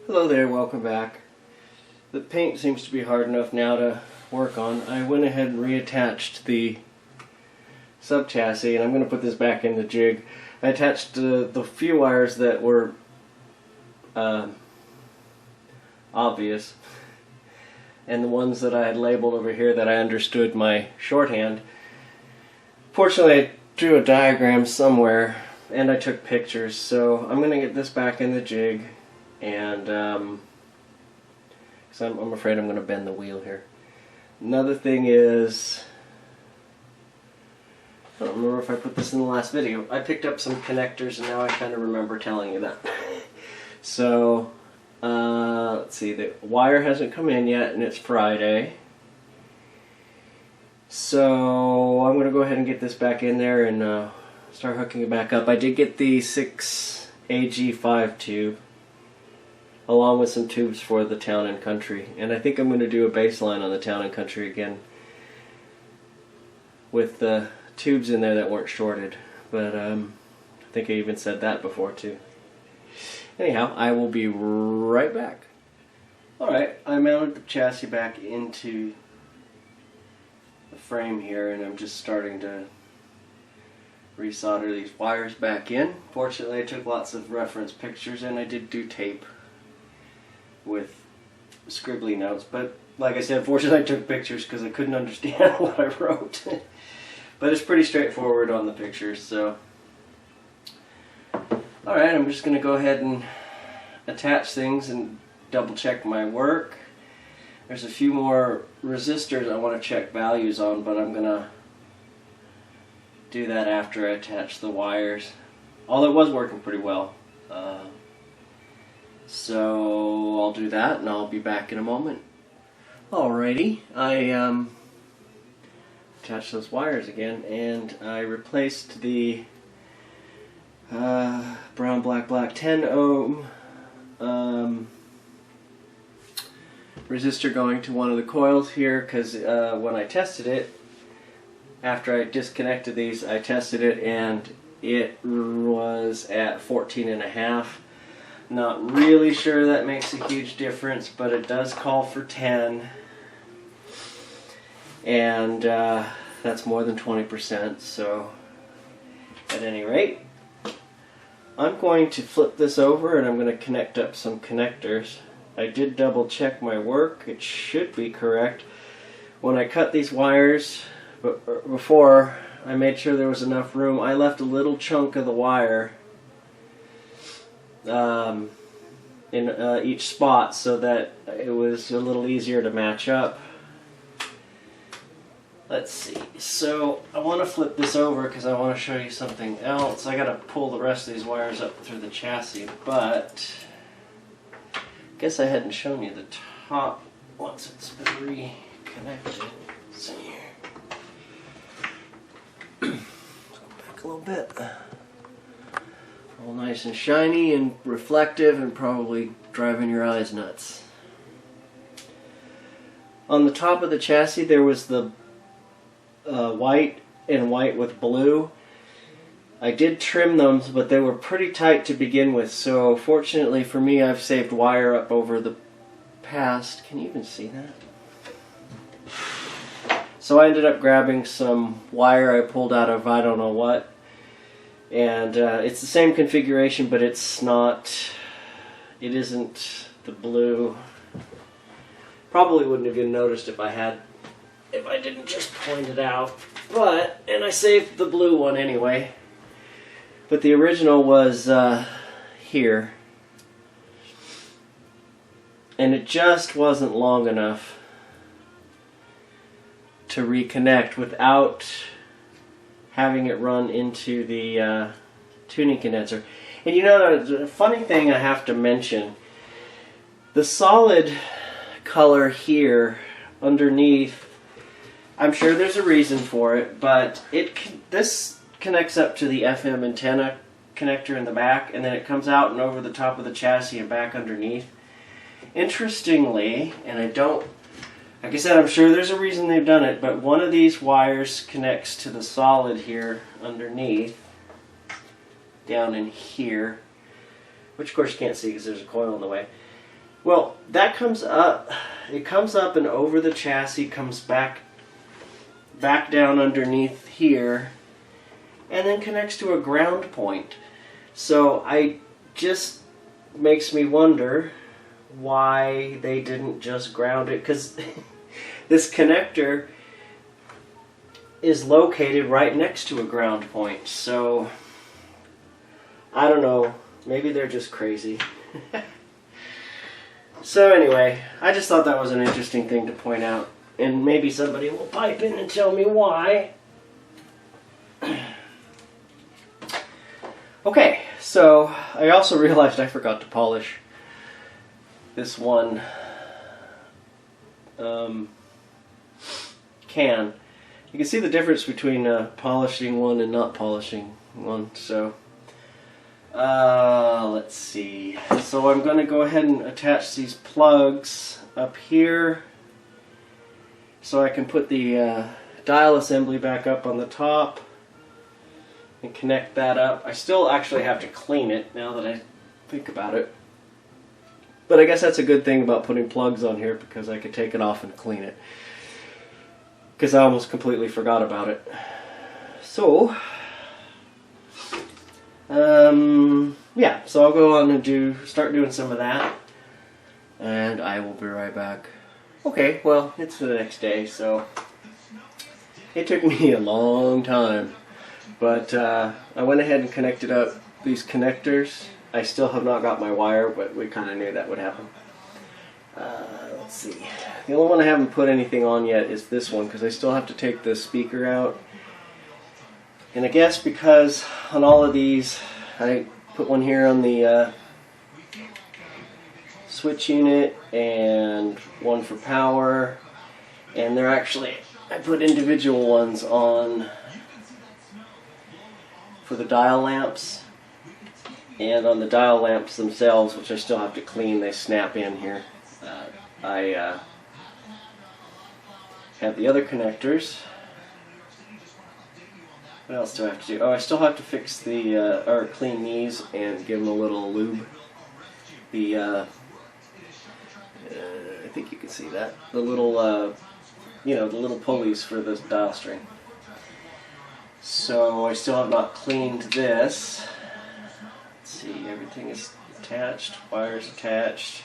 Hello there, welcome back. The paint seems to be hard enough now to work on. I went ahead and reattached the sub-chassis, and I'm going to put this back in the jig. I attached the few wires that were obvious, and the ones that I had labeled over here that I understood my shorthand. Fortunately, I drew a diagram somewhere, and I took pictures, so I'm going to get this back in the jig. And because I'm afraid I'm going to bend the wheel here. Another thing is, I don't remember if I put this in the last video. I picked up some connectors, and now I kind of remember telling you that. So, let's see, the wire hasn't come in yet, and it's Friday. So I'm going to go ahead and get this back in there and start hooking it back up. I did get the 6AG5 tube, along with some tubes for the Town and Country. And I think I'm going to do a baseline on the Town and Country again with the tubes in there that weren't shorted. But I think I even said that before too. Anyhow, I will be right back. Alright, I mounted the chassis back into the frame here, and I'm just starting to resolder these wires back in. Fortunately, I took lots of reference pictures, and I did do tape with scribbly notes, but like I said, fortunately I took pictures because I couldn't understand what I wrote. But it's pretty straightforward on the pictures, so alright, I'm just going to go ahead and attach things and double check my work. There's a few more resistors I want to check values on, but I'm going to do that after I attach the wires. Although it was working pretty well. So I'll do that, and I'll be back in a moment. Alrighty, I attached those wires again, and I replaced the brown, black, 10 ohm resistor going to one of the coils here, because when I tested it, after I disconnected these, I tested it, and it was at 14.5. Not really sure that makes a huge difference, but it does call for 10, and that's more than 20%, so at any rate, I'm going to flip this over and I'm going to connect up some connectors. I did double check my work, it should be correct. When I cut these wires before, I made sure there was enough room. I left a little chunk of the wire in each spot so that it was a little easier to match up. Let's see, so I want to flip this over because I want to show you something else. I got to pull the rest of these wires up through the chassis, but I guess I hadn't shown you the top once it's been reconnected. Let's see here. Let's go back a little bit. All nice and shiny and reflective and probably driving your eyes nuts. On the top of the chassis there was the white and white with blue. I did trim them, but they were pretty tight to begin with, so fortunately for me I've saved wire up over the past. Can you even see that? So I ended up grabbing some wire I pulled out of I don't know what. And it's the same configuration, but it isn't the blue. Probably wouldn't have even noticed if I didn't just point it out. And I saved the blue one anyway. But the original was here. And it just wasn't long enough to reconnect without having it run into the tuning condenser. And you know, the funny thing I have to mention, the solid color here underneath, I'm sure there's a reason for it, but this connects up to the FM antenna connector in the back, and then it comes out and over the top of the chassis and back underneath. Interestingly, and like I said, I'm sure there's a reason they've done it, but one of these wires connects to the solid here underneath, down in here, which of course you can't see because there's a coil in the way. Well, that comes up. It comes up and over the chassis, comes back down underneath here, and then connects to a ground point. So I just makes me wonder why they didn't just ground it, because this connector is located right next to a ground point. So I don't know, maybe they're just crazy. So anyway, I just thought that was an interesting thing to point out, and maybe somebody will pipe in and tell me why. Okay, so I also realized I forgot to polish this one can. You can see the difference between polishing one and not polishing one. So let's see. So I'm going to go ahead and attach these plugs up here so I can put the dial assembly back up on the top and connect that up. I still actually have to clean it now that I think about it. But I guess that's a good thing about putting plugs on here, because I could take it off and clean it. Because I almost completely forgot about it. So, yeah, so I'll go on and start doing some of that. And I will be right back. Okay, well, it's the next day, so it took me a long time. But I went ahead and connected up these connectors. I still have not got my wire, but we kind of knew that would happen. Let's see. The only one I haven't put anything on yet is this one, because I still have to take the speaker out. And I guess because on all of these, I put one here on the switch unit and one for power. And they're actually, I put individual ones on for the dial lamps. And on the dial lamps themselves, which I still have to clean, they snap in here. I have the other connectors. What else do I have to do? Oh, I still have to fix the, or clean these and give them a little lube. The, I think you can see that. The little, you know, the little pulleys for the dial string. So I still have not cleaned this. See, everything is attached, wires attached,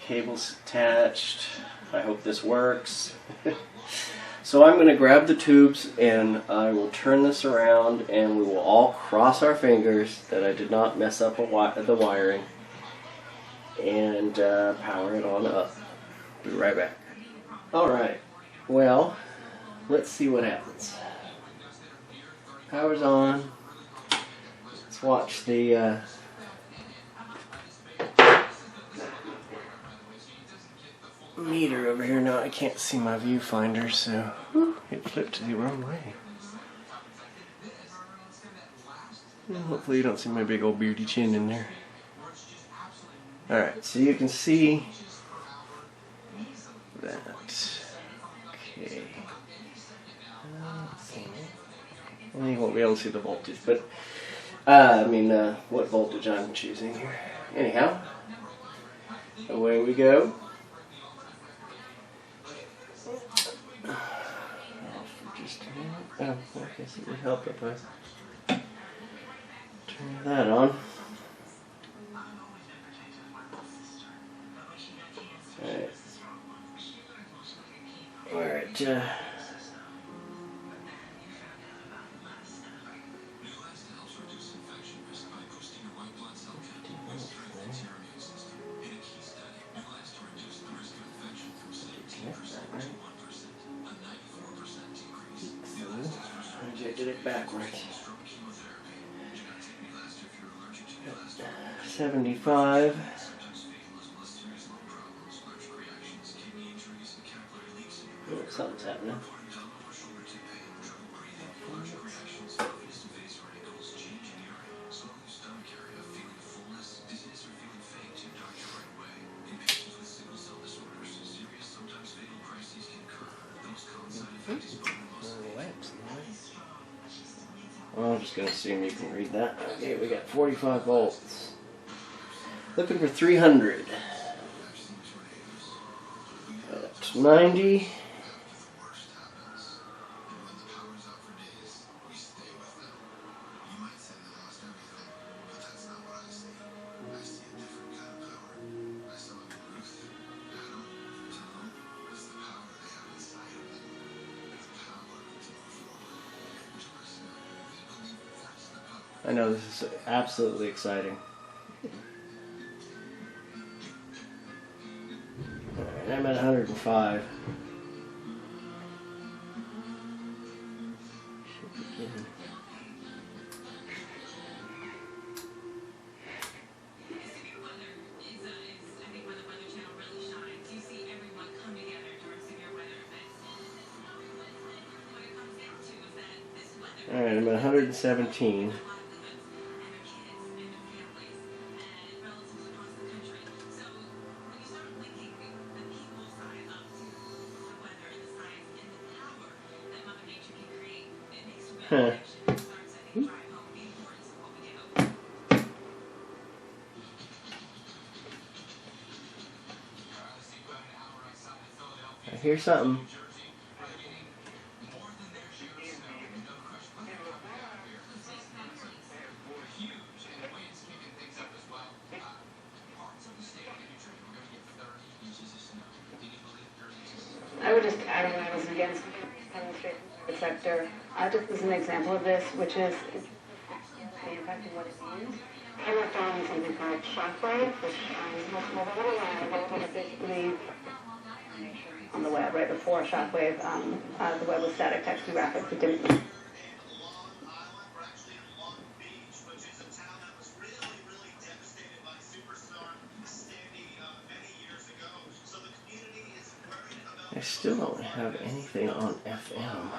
cables attached. I hope this works. So I'm going to grab the tubes and I will turn this around, and we will all cross our fingers that I did not mess up the wiring, and power it on up. Be right back. Alright, well, let's see what happens. Power's on. Watch the meter over here. Now I can't see my viewfinder, so it flipped the wrong way. Well, hopefully you don't see my big old beardy chin in there. Alright, so you can see that. Okay. Well, you won't be able to see the voltage, but what voltage I'm choosing here. Anyhow, away we go. I guess it would help if I turn that on. Alright. I did it backwards. 75. Oh, something's happening. Well, I'm just going to assume you can read that. Okay, we got 45 volts. Looking for 300. That's 90. I know this is absolutely exciting. Alright, I'm at 105. Should begin. Alright, I'm at 117. Huh. I hear something. I would just add on, I was against demonstrating the sector. Just as an example of this, which is the impact of what it means. I worked on something called shockwave, which basically on the web, right before shockwave, the web was static text and graphics. It didn't. I still don't have anything on FM.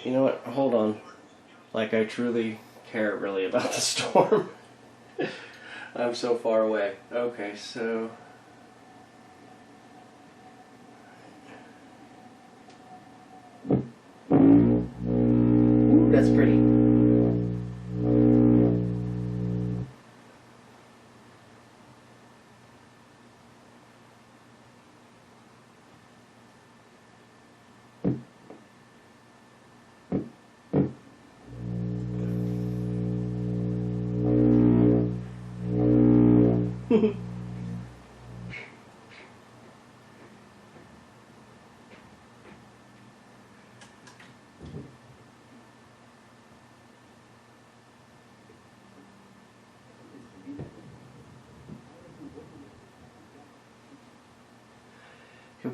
You know what? Hold on. Like, I truly care really about the storm. I'm so far away. Okay, so... Ooh, that's pretty.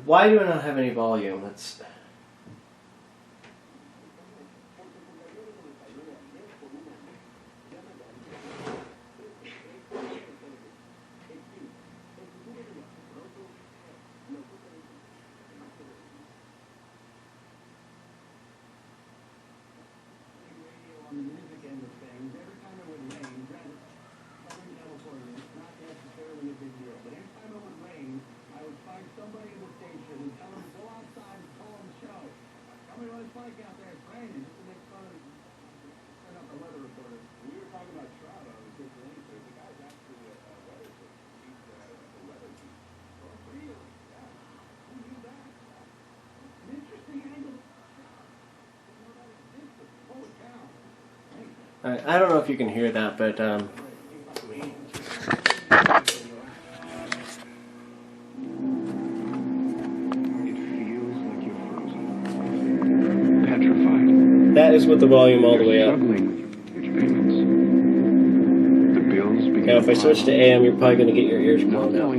Why do I not have any volume? That's... I don't know if you can hear that, but that is with the volume all the way up. Now, if I switch to AM, you're probably going to get your ears blown out.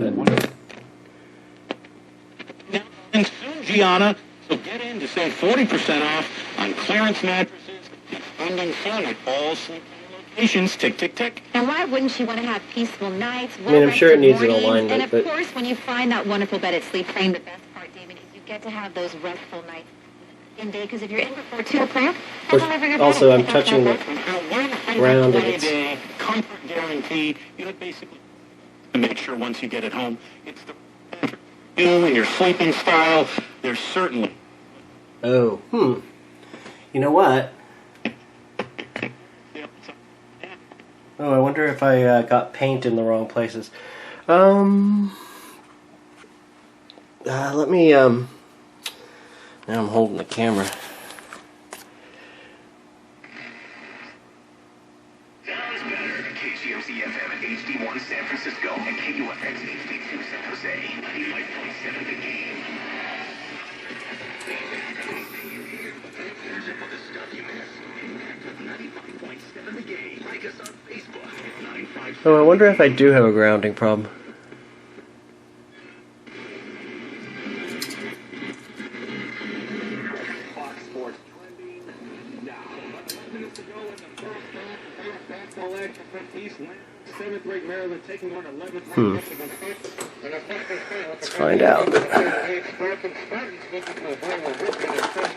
And soon, Gianna, so get in to save 40% off on clearance mattresses and funding fun at all sleep locations. Tick, tick, tick. And why wouldn't she want to have peaceful nights? I mean, I'm sure it needs an alignment. And of course, when you find that wonderful bed at Sleep Frame, the best part, David, is you get to have those restful nights in day. Because if you're in before 2 o'clock, also I'm touching the ground and it's comfort guarantee. You know, basically to make sure once you get it home, it's the you and your sleeping style, there's certainly... Oh, You know what? Oh, I wonder if I got paint in the wrong places. Let me, now I'm holding the camera. KCMC-FM at HD1 San Francisco and KUFX HD2 San Jose. 95.7 The Game. For the stuff you missed. 95.7 The Game. Like us on Facebook. 95. Oh, I wonder if I do have a grounding problem. Fox Sports trending now. 11 minutes to go in the first half. Basketball action from East Lansing. 7th grade Maryland taking on 11th. Let's find out.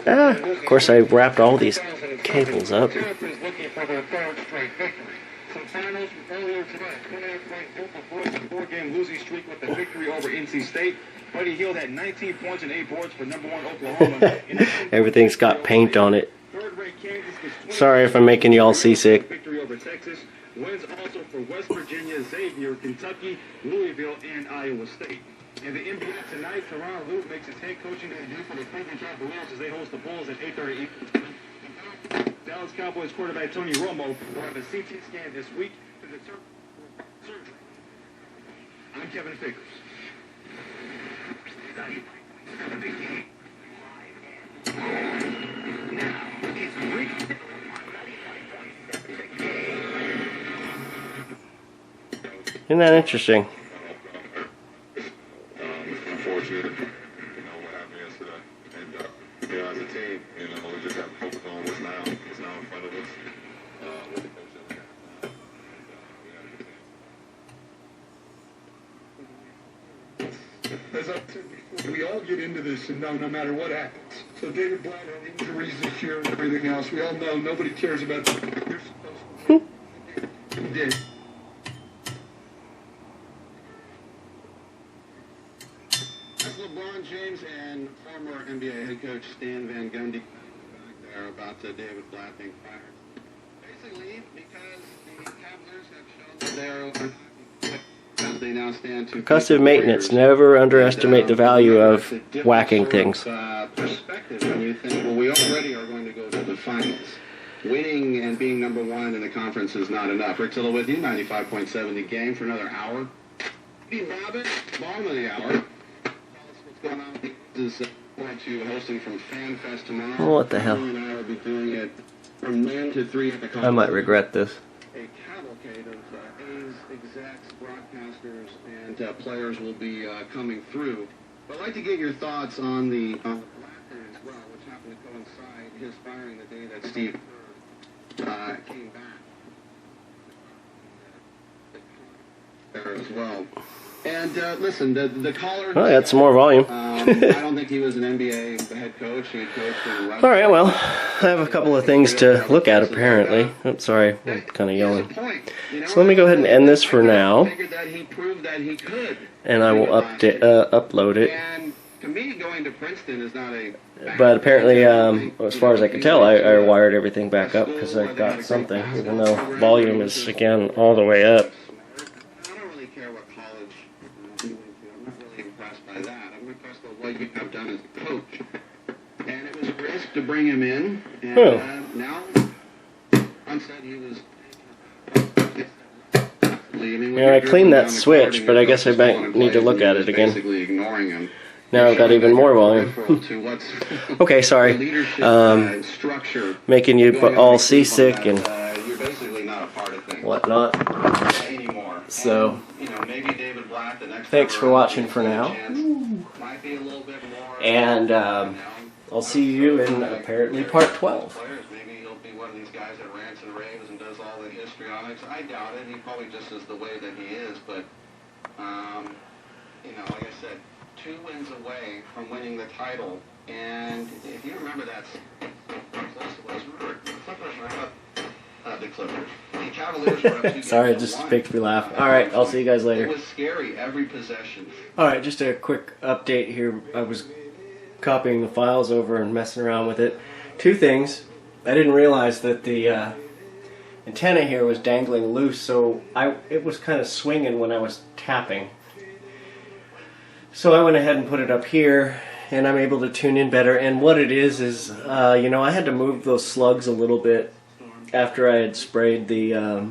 Of course I wrapped all these cables up. Some finals from earlier today. 4-game losing streak with the victory over NC State. Buddy Hield had 19 points and 8 boards for number 1 Oklahoma. Everything's got paint on it. Third-rate Kansas gets Sorry if I'm making y'all seasick. victory over Texas. Wins also for West Virginia, Xavier, Kentucky, Louisville, and Iowa State. In the NBA tonight, Teron Lute makes his head coaching debut for the Cleveland Cavaliers as they host the Bulls at 8:30 Eastern. Dallas Cowboys quarterback Tony Romo will have a CT scan this week to determine surgery. I'm Kevin Fickers. Now, it's Rick. Isn't that interesting? Unfortunate, what happened yesterday. And, as a team, we just have to focus on what's now in front of us. With the coach that we have. As I said before, we all get into this and know no matter what happens. So David Blatt had injuries this year and everything else. We all know nobody cares about the you're supposed to. He did. LeBron James and former NBA head coach Stan Van Gundy there about David Blatt being fired. Basically, because the Cavaliers have shown that they now stand to Concussive maintenance. Never underestimate the value of whacking things. Perspective when you think, well, we already are going to go to the finals. Winning and being number 1 in the conference is not enough. Rick Tiller with you, 95.7 The Game for another hour. Steve Babbitt, bottom of the hour. Going on is going to hosting from FanFest tomorrow. Oh, what the hell? And I will be doing it from noon to 3 at the I might regret this. A cavalcade of A's execs, broadcasters, and players will be coming through. But I'd like to get your thoughts on the Blatt thing as well, which happened to coincide his firing the day that Steve came back there as well. And listen, the caller. Oh, I got some more volume. I don't think he was an NBA head coach. He coached in All right, well, I have a couple of things to look at apparently. I'm sorry, I'm kind of yelling. So let me go ahead and end this for now, and I will upload it. And to me, going to Princeton is not a. But apparently, as far as I can tell, I wired everything back up because I got something, even though volume is again all the way up. I don't really care what college you went to. I'm not really impressed by that. I'm impressed by what you have done as a coach. And it was a risk to bring him in. And now, Ron said he was leaving. Yeah, I cleaned that switch, but I guess I might need to look at it again. Basically ignoring him. Now I've got even more volume. Okay, sorry. Making you all seasick and you're basically not a part of things whatnot. anymore. So, Maybe David Blatt, the next thanks for watching for now. Might be a little bit more. And I'll see you in apparently part 12. Maybe he'll be one of these guys that rants and raves and does all the histrionics. I doubt it. He probably just is the way that he is. But, like I said, 2 wins away from winning the title. And if you remember that, how close it was. The Clippers ran up the Clippers. The Cavaliers were up 2 Sorry, it games to just 1. makes me laugh. Alright, I'll see you guys It later. was scary every possession. Alright, just a quick update here. I was copying the files over and messing around with it. Two things. I didn't realize that the antenna here was dangling loose, so it was kind of swinging when I was tapping. So I went ahead and put it up here, and I'm able to tune in better. And what it is, you know, I had to move those slugs a little bit after I had sprayed the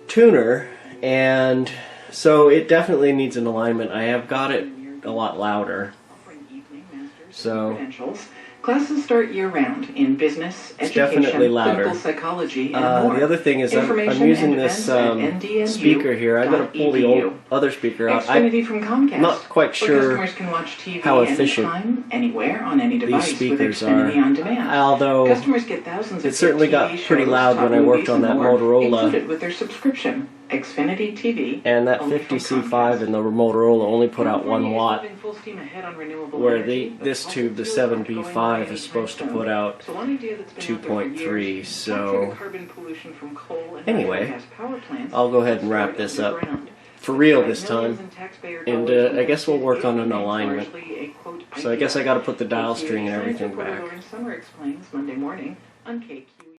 tuner, and so it definitely needs an alignment. I have got it a lot louder. So classes start year-round in business, it's education, definitely louder. clinical psychology, and more. The other thing is I'm using this speaker here. I gotta pull the old other speaker out. Xfinity from Comcast, I'm not quite sure customers can watch TV how efficient anytime, anywhere, on any device these speakers with Xfinity are. On Demand. Although Customers get thousands it of certainly TV got pretty shows, loud top when I worked movies, on that and more, Motorola. included with their subscription. Xfinity TV. And that only from 50C5 in the Motorola only put out 1 California is watt, moving full steam ahead on renewable where energy, but this tube, the fossil fuels aren't going 7B5, away is anytime supposed to soon. put out So one idea that's been out there for 2.3. years, So capture the carbon pollution from coal and anyway, natural gas power plants I'll go ahead and store wrap it this up underground. for real Despite this millions time. in taxpayer And dollars I guess we'll work on an invested, it alignment. remains largely a, quote, So I guess I idea. got to put the dial string and Science everything reporter back. Lauren Summer explains Monday morning on KQ.